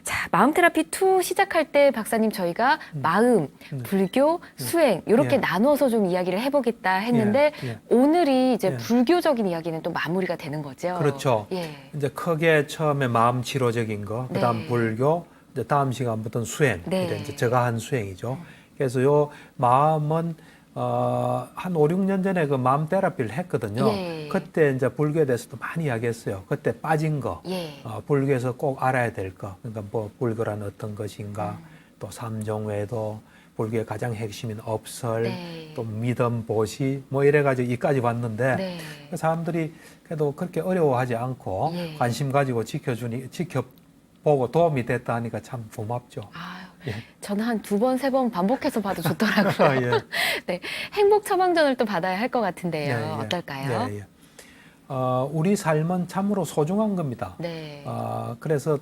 자, 마음테라피2 시작할 때 박사님 저희가 마음, 불교, 수행 이렇게 예. 나눠서 좀 이야기를 해보겠다 했는데 예. 오늘이 이제 예. 불교적인 이야기는 또 마무리가 되는 거죠. 그렇죠. 예. 이제 크게 처음에 마음 치료적인 거, 그다음 네. 불교, 이제 다음 시간부터는 수행, 네. 이제 저가한 수행이죠. 그래서 요 마음은 한 5, 6년 전에 그 마음 테라피를 했거든요. 예. 그때 이제 불교에 대해서도 많이 이야기했어요. 그때 빠진 거, 예. 불교에서 꼭 알아야 될 거, 그러니까 뭐 불교란 어떤 것인가, 또 삼종외도, 불교의 가장 핵심인 업설, 네. 또 믿음, 보시 뭐 이래가지고 이까지 봤는데 네. 사람들이 그래도 그렇게 어려워하지 않고 예. 관심 가지고 지켜보고 도움이 됐다 하니까 참 고맙죠. 아유, 예. 저는 한 2번, 3번 반복해서 봐도 좋더라고요. 예. 네, 행복 처방전을 또 받아야 할 것 같은데요. 예, 예. 어떨까요? 예, 예. 우리 삶은 참으로 소중한 겁니다. 네. 그래서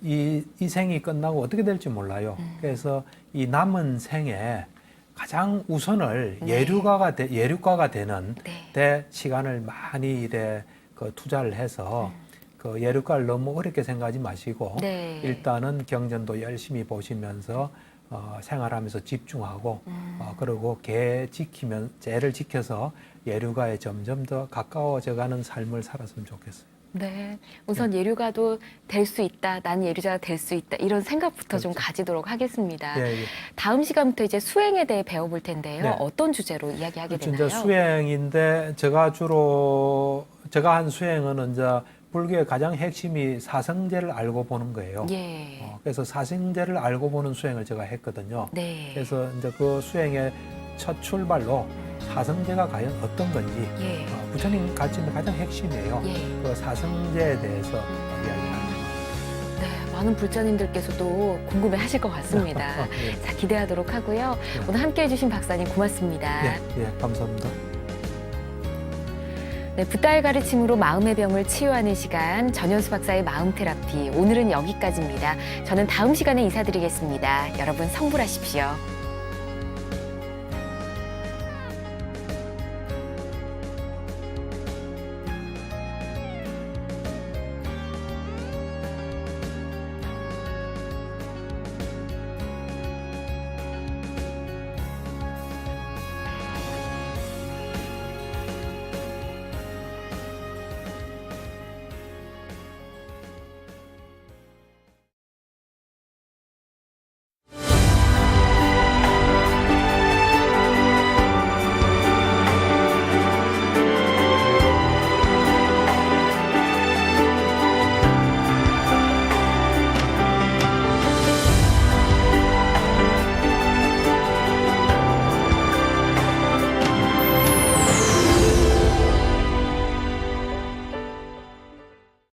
이 생이 끝나고 어떻게 될지 몰라요. 그래서 이 남은 생에 가장 우선을 네. 예류가가 되는 네. 데 시간을 많이 이래 그 투자를 해서 그 예류가를 너무 어렵게 생각하지 마시고 네. 일단은 경전도 열심히 보시면서 생활하면서 집중하고 그리고 죄를 지켜서 예류가에 점점 더 가까워져가는 삶을 살았으면 좋겠어요. 네. 우선 예류가도 될 수 있다. 난 예류자가 될 수 있다. 이런 생각부터 좀 그렇죠. 가지도록 하겠습니다. 예, 예. 다음 시간부터 이제 수행에 대해 배워볼 텐데요. 네. 어떤 주제로 이야기하게 그렇죠. 되나요? 이제 수행인데 제가 한 수행은 이제 불교의 가장 핵심이 사성제를 알고 보는 거예요. 예. 그래서 사성제를 알고 보는 수행을 제가 했거든요. 네. 그래서 이제 그 수행의 첫 출발로 사성제가 과연 어떤 건지 예. 부처님 가르치는 가장 핵심이에요. 예. 그 사성제에 대해서 이야기하는 네, 많은 불자님들께서도 궁금해 하실 것 같습니다. 예. 자, 기대하도록 하고요. 네. 오늘 함께 해주신 박사님 고맙습니다. 예, 감사합니다. 네, 붓다의 가르침으로 마음의 병을 치유하는 시간, 전현수 박사의 마음 테라피. 오늘은 여기까지입니다. 저는 다음 시간에 인사드리겠습니다. 여러분 성불하십시오.